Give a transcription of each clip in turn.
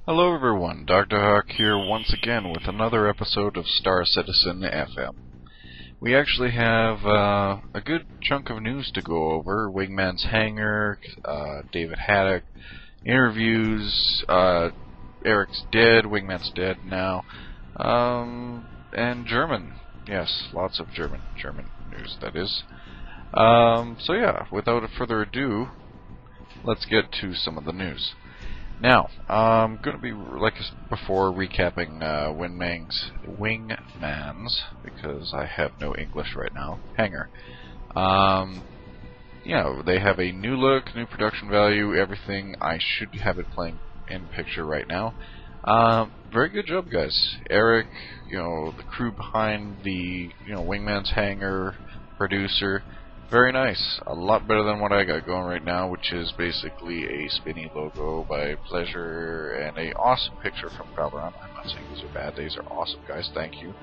Hello everyone, Dr. Hawk here once again with another episode of Star Citizen FM. We actually have a good chunk of news to go over. Wingmans Hanger, David Haddock, interviews, Eric's dead, Wingman's dead now, and German. Yes, lots of German news, that is. So yeah, without further ado, let's get to some of the news. Now, I'm going to be, like before, recapping Wingmans, because I have no English right now, Hanger. Yeah, they have a new look, new production value, everything. I should have it playing in picture right now. Very good job, guys. Eric, the crew behind the, Wingmans Hanger, producer. Very nice. A lot better than what I got going right now, which is basically a spinny logo by Pleasure and a awesome picture from Valorant. I'm not saying these are bad. These are awesome, guys. Thank you.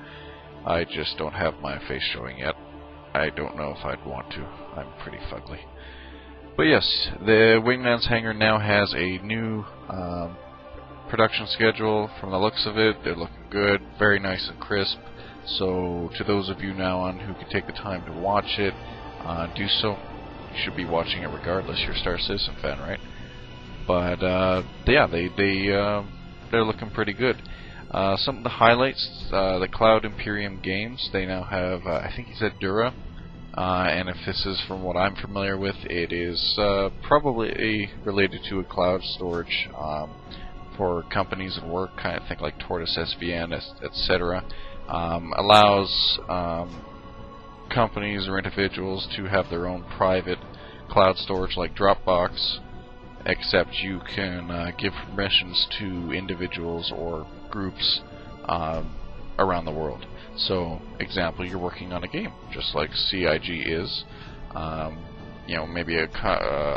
I just don't have my face showing yet. I don't know if I'd want to. I'm pretty fugly. But yes, the Wingmans Hanger now has a new production schedule. From the looks of it, they're looking good. Very nice and crisp. So to those of you now on who can take the time to watch it, do so. You should be watching it regardless. You're a Star Citizen fan, right? But yeah, they're looking pretty good. Some of the highlights: the Cloud Imperium Games. They now have, I think he said Dura, and if this is from what I'm familiar with, it is probably related to a cloud storage for companies and work, kind of think like Tortoise SVN, etc. Allows companies or individuals to have their own private cloud storage like Dropbox, except you can give permissions to individuals or groups around the world. So, example, you're working on a game, just like CIG is. Maybe a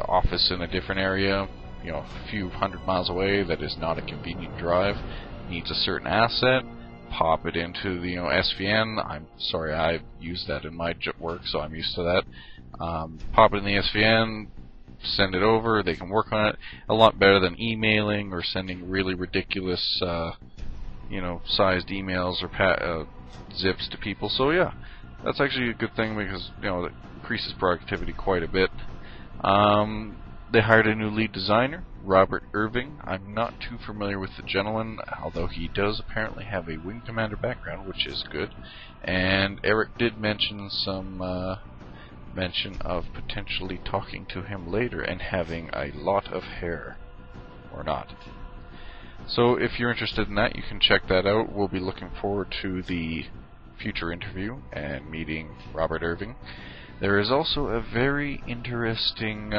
office in a different area, a few hundred miles away that is not a convenient drive, needs a certain asset. Pop it into the SVN. I'm sorry, I've used that in my work, so I'm used to that. Pop it in the SVN, send it over. They can work on it a lot better than emailing or sending really ridiculous, sized emails or zips to people. So yeah, that's actually a good thing because it increases productivity quite a bit. They hired a new lead designer, Robert Irving. I'm not too familiar with the gentleman, although he does apparently have a Wing Commander background, which is good. And Eric did mention some mention of potentially talking to him later and having a lot of hair. Or not. So if you're interested in that, you can check that out. We'll be looking forward to the future interview and meeting Robert Irving. There is also a very interesting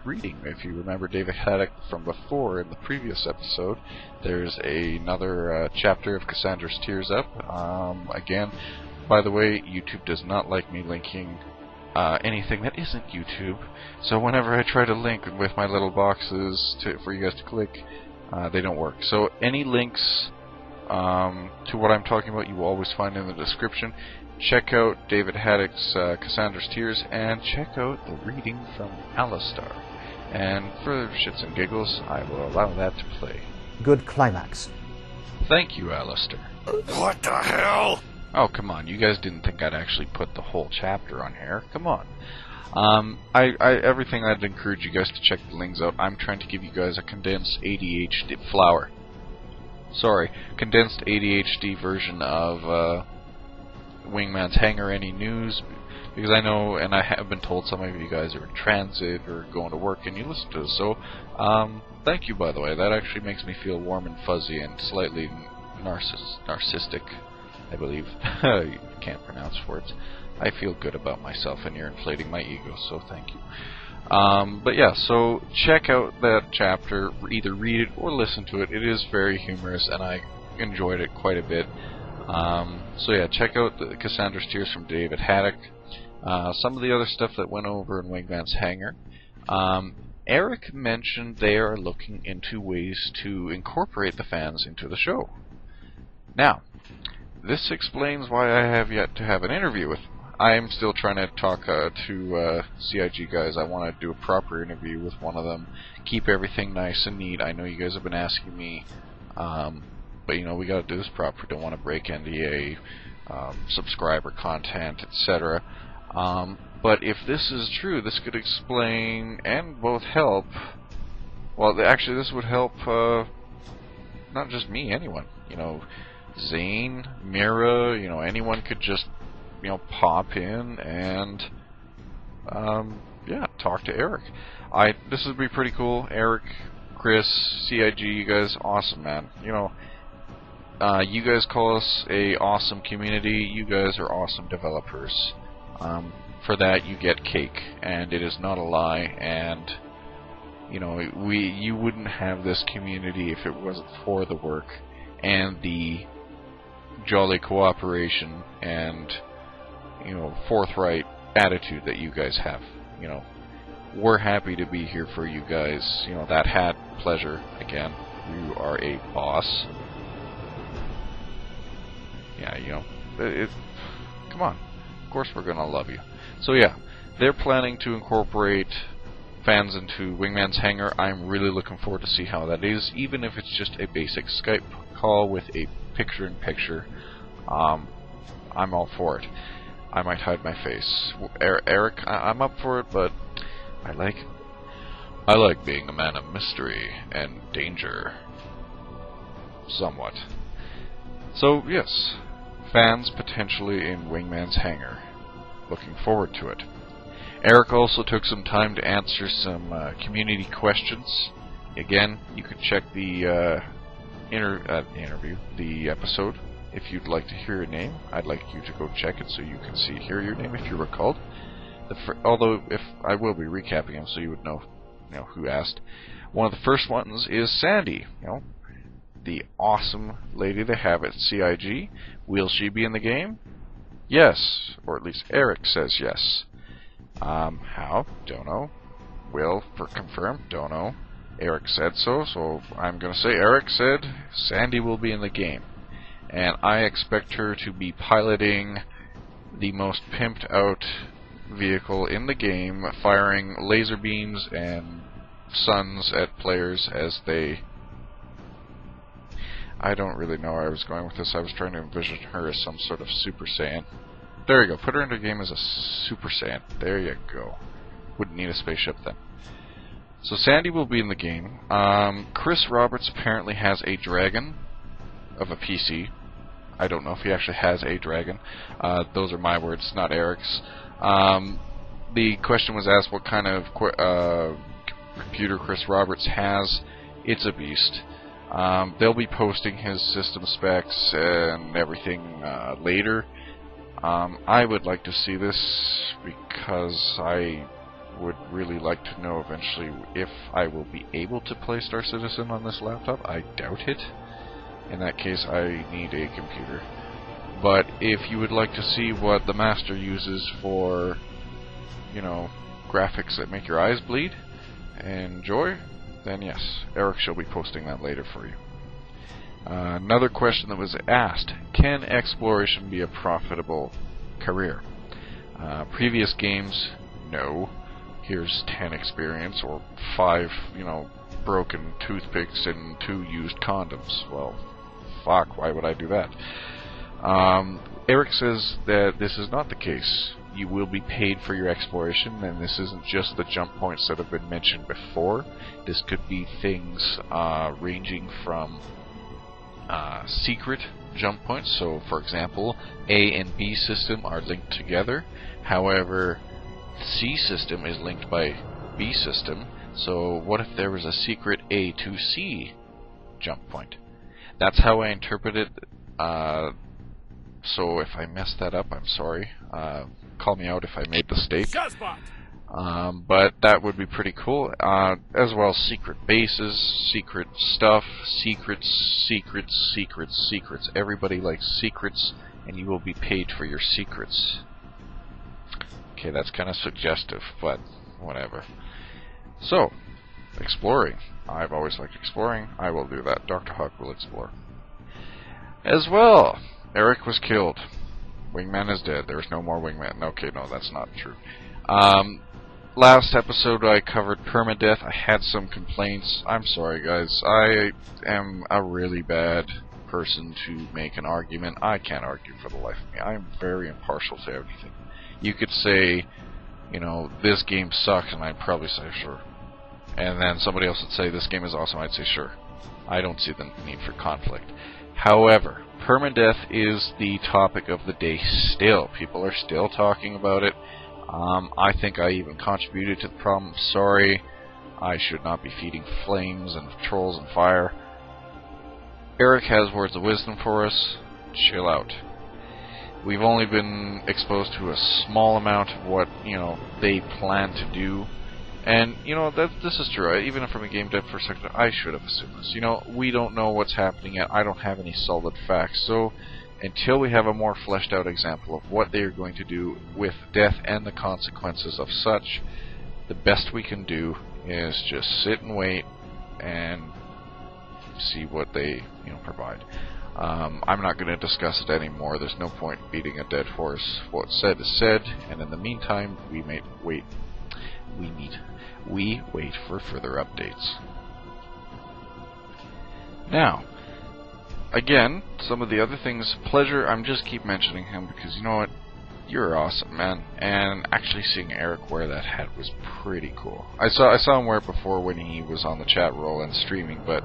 reading. If you remember David Haddock from before in the previous episode, there's another chapter of Cassandra's Tears up. Again, by the way, YouTube does not like me linking anything that isn't YouTube. So whenever I try to link with my little boxes for you guys to click, they don't work. So any links to what I'm talking about you will always find in the description. Check out David Haddock's Cassandra's Tears, and check out the reading from Alistar. And for shits and giggles, I will allow that to play. Good climax. Thank you, Alistar. What the hell? Oh, come on. You guys didn't think I'd actually put the whole chapter on here. Come on. Everything I'd encourage you guys to check the links out. I'm trying to give you guys a condensed ADHD condensed ADHD version of Wingman's Hanger Any News, because I know, and I have been told, some of you guys are in transit or going to work and you listen to this, so thank you, by the way. That actually makes me feel warm and fuzzy and slightly narcissistic, I believe. You can't pronounce words. I feel good about myself and you're inflating my ego, so thank you. But yeah, so check out that chapter, either read it or listen to it. It is very humorous and I enjoyed it quite a bit. So yeah, check out the Cassandra's Tears from David Haddock. Some of the other stuff that went over in Wingmans Hanger. Eric mentioned they are looking into ways to incorporate the fans into the show. Now, this explains why I have yet to have an interview with them. I am still trying to talk to CIG guys. I want to do a proper interview with one of them, keep everything nice and neat. I know you guys have been asking me But you know, we got to do this proper. We don't want to break NDA, subscriber content, etc. But if this is true, this could explain and both help. Well, actually, this would help not just me, anyone. You know, Zane, Mira, you know, anyone could just, you know, pop in and yeah, talk to Eric. This would be pretty cool. Eric, Chris, CIG, you guys, awesome, man. You know, you guys call us a awesome community. You guys are awesome developers. For that, you get cake, and it is not a lie. And you know, you wouldn't have this community if it wasn't for the work and the jolly cooperation and, you know, forthright attitude that you guys have. You know, we're happy to be here for you guys. You know, that hat, pleasure. Again, you are a boss. Yeah, you know, come on. Of course we're gonna love you. So yeah, they're planning to incorporate fans into Wingmans Hanger. I'm really looking forward to see how that is, even if it's just a basic Skype call with a picture-in-picture. I'm all for it. I might hide my face. Eric, I'm up for it, but I like being a man of mystery and danger. Somewhat. So, yes, fans potentially in Wingmans Hanger. Looking forward to it. Eric also took some time to answer some community questions. Again, you can check the interview, the episode, if you'd like to hear your name. I'd like you to go check it so you can hear your name if you recalled. Although, if I will be recapping them so you would know who asked. One of the first ones is Sandy. You know, the awesome lady they have at CIG. Will she be in the game? Yes, or at least Eric says yes. How? Don't know. Will, for confirmed, don't know. Eric said so, so I'm going to say Eric said Sandy will be in the game. And I expect her to be piloting the most pimped out vehicle in the game, firing laser beams and suns at players as they... I don't really know where I was going with this. I was trying to envision her as some sort of Super Saiyan. There you go. Put her into a game as a Super Saiyan. There you go. Wouldn't need a spaceship then. So Sandy will be in the game. Chris Roberts apparently has a dragon of a PC. I don't know if he actually has a dragon. Those are my words, not Eric's. The question was asked what kind of computer Chris Roberts has. It's a beast. They'll be posting his system specs and everything later. I would like to see this because I would really like to know eventually if I will be able to play Star Citizen on this laptop. I doubt it. In that case, I need a computer. But if you would like to see what the Master uses for, you know, graphics that make your eyes bleed and joy, then yes, Eric shall be posting that later for you. Another question that was asked: can exploration be a profitable career? Previous games, no. Here's 10 experience or 5, you know, broken toothpicks and 2 used condoms. Well, fuck, why would I do that? Eric says that this is not the case. You will be paid for your exploration, and this isn't just the jump points that have been mentioned before. This could be things ranging from secret jump points. So, for example, A and B system are linked together. However, C system is linked by B system. So, what if there was a secret A to C jump point? That's how I interpret it. So, if I messed that up, I'm sorry. Call me out if I made the mistake. But that would be pretty cool. As well, secret bases, secret stuff, secrets, secrets, secrets, secrets. Everybody likes secrets, and you will be paid for your secrets. Okay, that's kind of suggestive, but whatever. So, exploring. I've always liked exploring. I will do that. Dr. Hawk will explore. As well, Eric was killed. Wingman is dead. There is no more Wingman. Okay, no, that's not true. last episode I covered permadeath. I had some complaints. I'm sorry, guys. I am a really bad person to make an argument. I can't argue for the life of me. I'm very impartial to everything. You could say, you know, this game sucks, and I'd probably say sure. And then somebody else would say this game is awesome. I'd say sure. I don't see the need for conflict. However, permadeath is the topic of the day still. People are still talking about it. I think I even contributed to the problem. Sorry. I should not be feeding flames and trolls and fire. Eric has words of wisdom for us. Chill out. We've only been exposed to a small amount of what, you know, they plan to do. And, you know, this is true. Even from a game dev perspective, I should have assumed this. You know, we don't know what's happening yet. I don't have any solid facts. So, until we have a more fleshed out example of what they are going to do with death and the consequences of such, the best we can do is just sit and wait and see what they, you know, provide. I'm not going to discuss it anymore. There's no point beating a dead horse. What's said is said, and in the meantime, we wait for further updates. Now, again, some of the other things, Pleasure, I'm just keep mentioning him because you know what? You're awesome, man. And actually seeing Eric wear that hat was pretty cool. I saw him wear it before when he was on the chat roll and streaming, but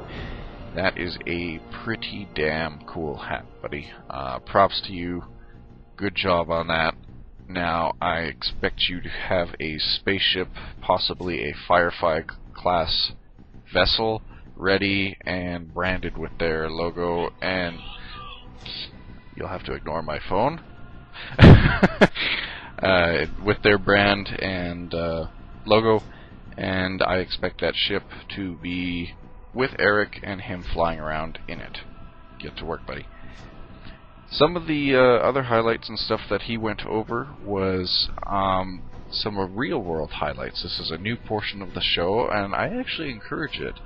that is a pretty damn cool hat, buddy. Props to you. Good job on that. Now, I expect you to have a spaceship, possibly a Firefly class vessel, ready and branded with their logo, and you'll have to ignore my phone. With their brand and logo, and I expect that ship to be with Eric and him flying around in it. Get to work, buddy. Some of the other highlights and stuff that he went over was some real-world highlights. This is a new portion of the show, and I actually encourage it.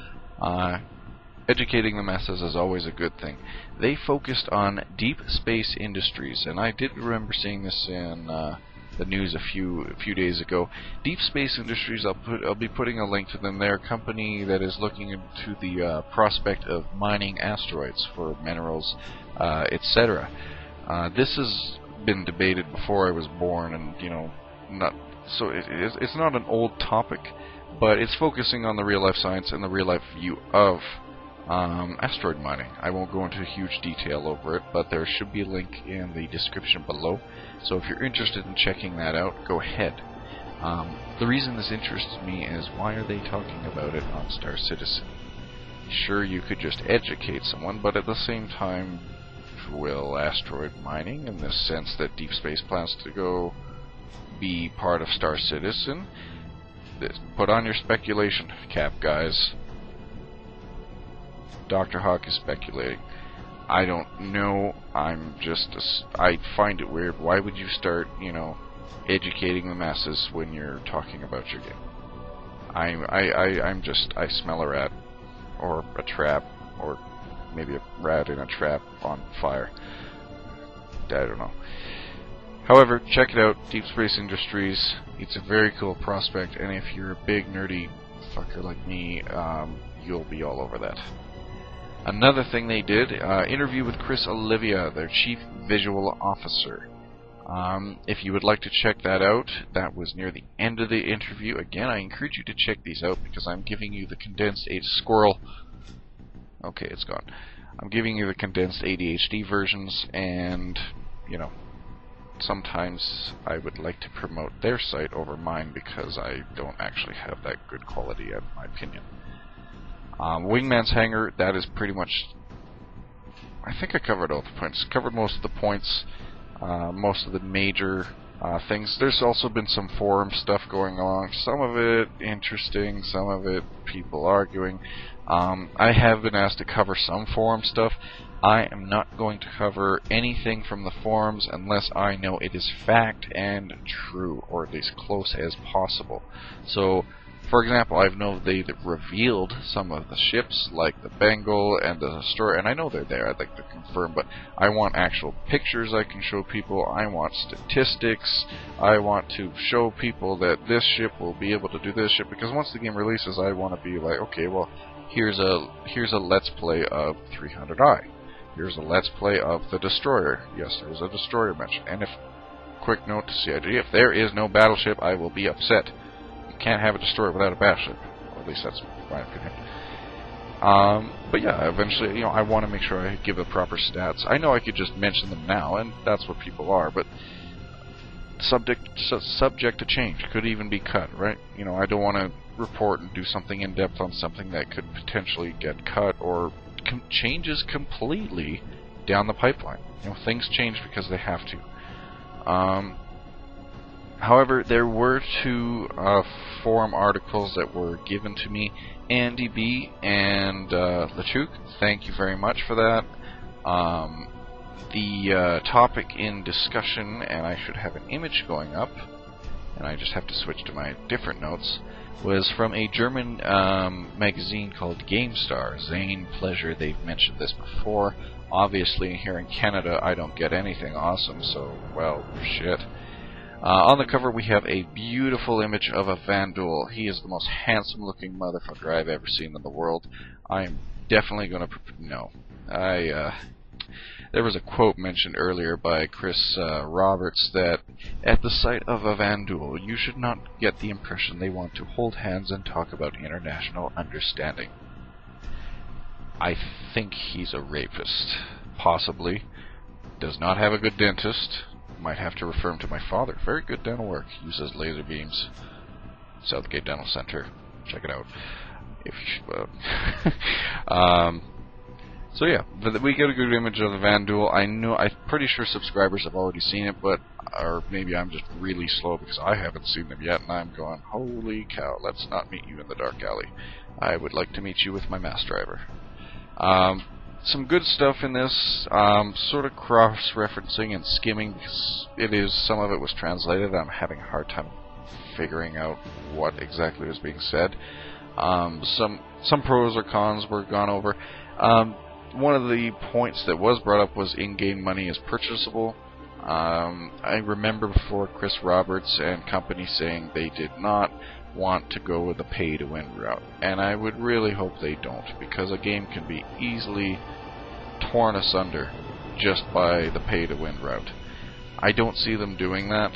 Educating the masses is always a good thing. They focused on deep space industries, and I did remember seeing this in the news a few days ago. Deep Space Industries, I'll be putting a link to them. They're a company that is looking into the prospect of mining asteroids for minerals, etc. This has been debated before I was born, and you know, it's not an old topic, but it's focusing on the real life science and the real life view of asteroid mining. I won't go into huge detail over it, but there should be a link in the description below. So if you're interested in checking that out, go ahead. The reason this interests me is, why are they talking about it on Star Citizen? Sure, you could just educate someone, but at the same time, will asteroid mining, in the sense that Deep Space plans to go be part of Star Citizen? Put on your speculation cap, guys. Dr. Hawk is speculating. I don't know. I find it weird. Why would you start, you know, educating the masses when you're talking about your game? I smell a rat, or a trap, or maybe a rat in a trap on fire. I don't know. However, check it out, Deep Space Industries. It's a very cool prospect, and if you're a big nerdy fucker like me, you'll be all over that. Another thing they did, interview with Chris Olivia, their Chief Visual Officer. If you would like to check that out, that was near the end of the interview. Again, I encourage you to check these out because I'm giving you the condensed squirrel. Okay, it's gone. I'm giving you the condensed ADHD versions, and, you know, sometimes I would like to promote their site over mine because I don't actually have that good quality, in my opinion. Wingmans Hanger, that is pretty much... I think I covered all the points. Covered most of the points, most of the major things. There's also been some forum stuff going along. Some of it interesting, some of it people arguing. I have been asked to cover some forum stuff. I am not going to cover anything from the forums unless I know it is fact and true, or at least close as possible. So, For example, I know they revealed some of the ships, like the Bengal and the Destroyer, and I know they're there. I'd like to confirm, but I want actual pictures I can show people. I want statistics. I want to show people that this ship will be able to do this ship, because once the game releases, I want to be like, okay, well, here's a Let's Play of 300i. Here's a Let's Play of the Destroyer. Yes, there's a Destroyer mentioned. And quick note to CIG, if there is no battleship, I will be upset. You can't have a Destroyer without a battleship. Or at least that's my opinion. But yeah, eventually, I want to make sure I give the proper stats. I know I could just mention them now, and that's what people are, but subject to change. Could even be cut, right? I don't want to report and do something in depth on something that could potentially get cut or changes completely down the pipeline. Things change because they have to. However, there were two forum articles that were given to me. Andy B and LeChuck, thank you very much for that. The topic in discussion, and I should have an image going up, and I just have to switch to my different notes, was from a German magazine called GameStar. Zane, Pleasure, they've mentioned this before. Obviously, here in Canada, I don't get anything awesome, so, well, shit. On the cover, we have a beautiful image of a Vandal. He is the most handsome-looking motherfucker I've ever seen in the world. I'm definitely going to... No. There was a quote mentioned earlier by Chris Roberts that, at the sight of a Vandal, you should not get the impression they want to hold hands and talk about international understanding. I think he's a rapist. Possibly. Does not have a good dentist. Might have to refer him to my father. Very good dental work. Uses laser beams. Southgate Dental Center. Check it out. If you should. So yeah, we get a good image of the Vandal. I'm pretty sure subscribers have already seen it, or maybe I'm just really slow because I haven't seen them yet, and I'm going, holy cow, let's not meet you in the dark alley. I would like to meet you with my mass driver. Some good stuff in this, sort of cross-referencing and skimming, because some of it was translated. I'm having a hard time figuring out what exactly was being said. Some pros or cons were gone over. One of the points that was brought up was in-game money is purchasable. I remember before Chris Roberts and company saying they did not want to go with the pay-to-win route, and I would really hope they don't, because a game can be easily torn asunder just by the pay-to-win route. I don't see them doing that,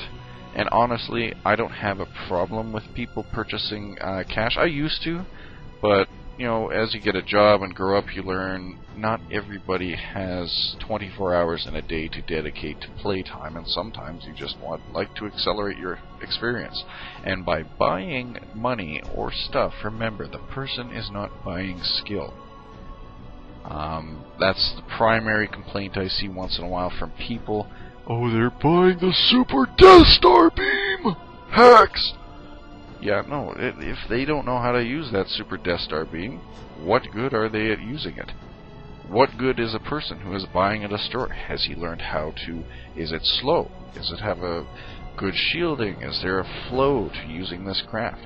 and honestly, I don't have a problem with people purchasing cash. I used to, but as you get a job and grow up, you learn not everybody has 24 hours in a day to dedicate to playtime, and sometimes you just like to accelerate your experience. And by buying money or stuff, remember, the person is not buying skill. That's the primary complaint I see once in a while from people. Oh, they're buying the Super Death Star beam! Hacks! Yeah, no, if they don't know how to use that Super Death Star beam, what good are they at using it? What good is a person who is buying a Destroyer? Has he learned how to... Is it slow? Does it have a good shielding? Is there a flow to using this craft?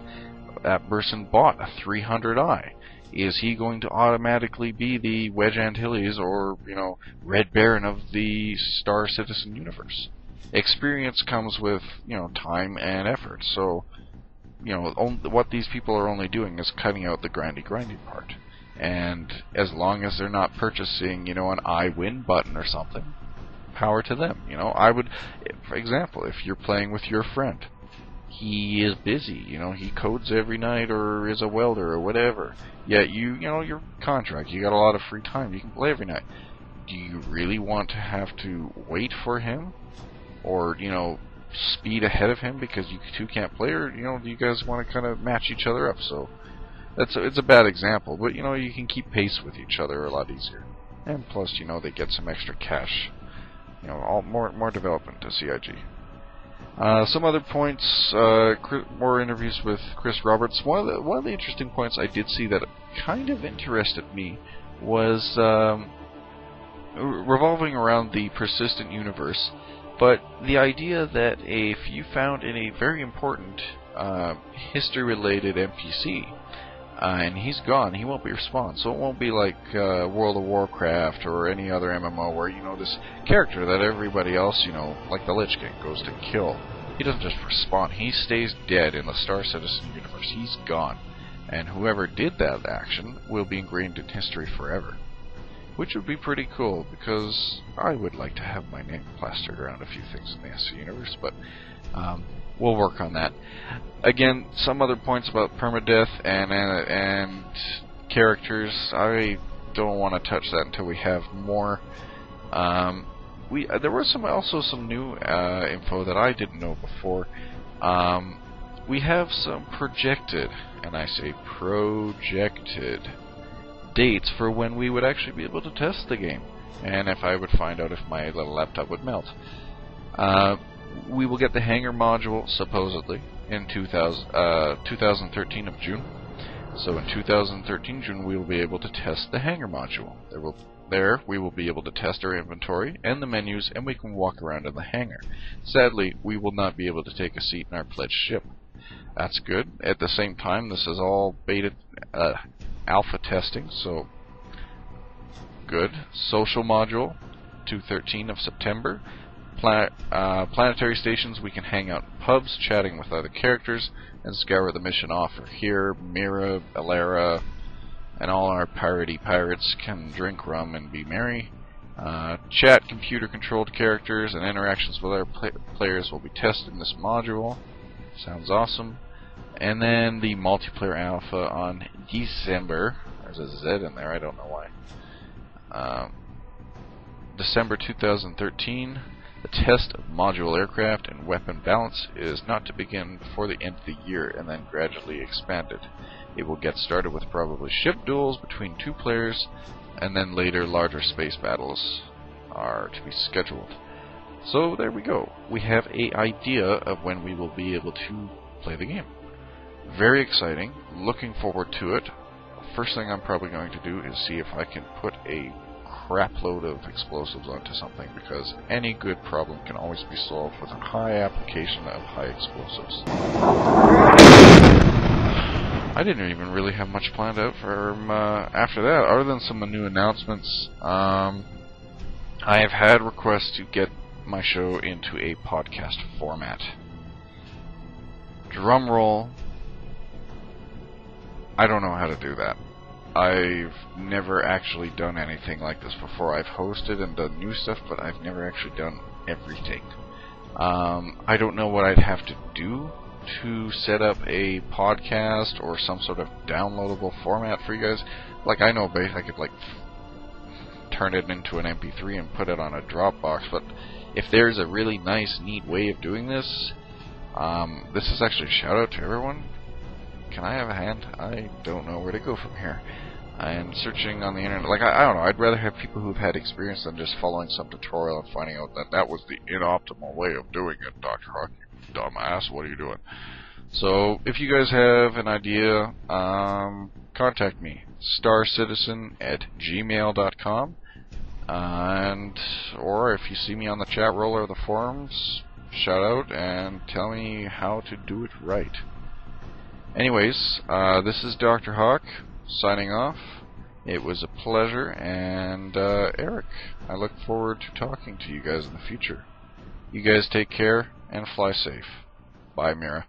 That person bought a 300i. Is he going to automatically be the Wedge Antilles or, Red Baron of the Star Citizen universe? Experience comes with, time and effort, so... what these people are only doing is cutting out the grindy part. And as long as they're not purchasing, an I win button or something, power to them. I would, for example, if you're playing with your friend, he is busy, he codes every night or is a welder or whatever. Yet your contract, you got a lot of free time, you can play every night. Do you really want to have to wait for him? Or, speed ahead of him because you two can't play, or do you guys want to kind of match each other up? So it's a bad example, but you can keep pace with each other a lot easier. And plus, they get some extra cash. All more development to CIG. Some other points, more interviews with Chris Roberts. One of the interesting points I did see that kind of interested me was revolving around the persistent universe. But the idea that if you found in a very important history-related NPC. And he's gone. He won't be respawned. So it won't be like World of Warcraft or any other MMO where, you know, this character that everybody else, you know, like the Lich King, goes to kill. He doesn't just respawn. He stays dead in the Star Citizen universe. He's gone. And whoever did that action will be ingrained in history forever. Which would be pretty cool, because I would like to have my name plastered around a few things in the SC universe, but we'll work on that. Again, some other points about permadeath and characters, I don't want to touch that until we have more. There was also some new info that I didn't know before. We have some projected, and I say projected, dates for when we would actually be able to test the game, and if I would find out if my little laptop would melt. We will get the Hanger module, supposedly, in 2013 of June. So in 2013 June, we will be able to test the Hanger module. There we will be able to test our inventory and the menus, and we can walk around in the hangar. Sadly, we will not be able to take a seat in our pledged ship. That's good. At the same time, this is all beta alpha testing, so good. Social module, 2/13 of September. Planetary stations, we can hang out in pubs, chatting with other characters, and scour the mission offer. Here, Mira, Alara, and all our piratey pirates can drink rum and be merry. Chat computer-controlled characters and interactions with other players will be tested in this module. Sounds awesome. And then the multiplayer alpha on December. There's a Z in there, I don't know why. December 2013. The test of module aircraft and weapon balance is not to begin before the end of the year and then gradually expanded. It will get started with probably ship duels between 2 players, and then later larger space battles are to be scheduled. So there we go. We have an idea of when we will be able to play the game. Very exciting. Looking forward to it. First thing I'm probably going to do is see if I can put a crap load of explosives onto something, because any good problem can always be solved with a high application of high explosives. I didn't even really have much planned out for after that, other than some new announcements. I have had requests to get my show into a podcast format. Drum roll. I don't know how to do that. I've never actually done anything like this before. I've hosted and done new stuff, but I've never actually done everything. I don't know what I'd have to do to set up a podcast or some sort of downloadable format for you guys. Like, I know basically I could like turn it into an MP3 and put it on a Dropbox, but if there's a really nice, neat way of doing this, this is actually a shout out to everyone. Can I have a hand? I don't know where to go from here. I am searching on the internet. Like, I don't know. I'd rather have people who've had experience than just following some tutorial and finding out that that was the inoptimal way of doing it. Dr. Hawk, you dumbass, what are you doing? So, if you guys have an idea, contact me. starcitizen@gmail.com. Or if you see me on the chat roll or the forums, shout out and tell me how to do it right. Anyways, this is Dr. Hawk, signing off. It was a pleasure, and Eric, I look forward to talking to you guys in the future. You guys take care, and fly safe. Bye, Mira.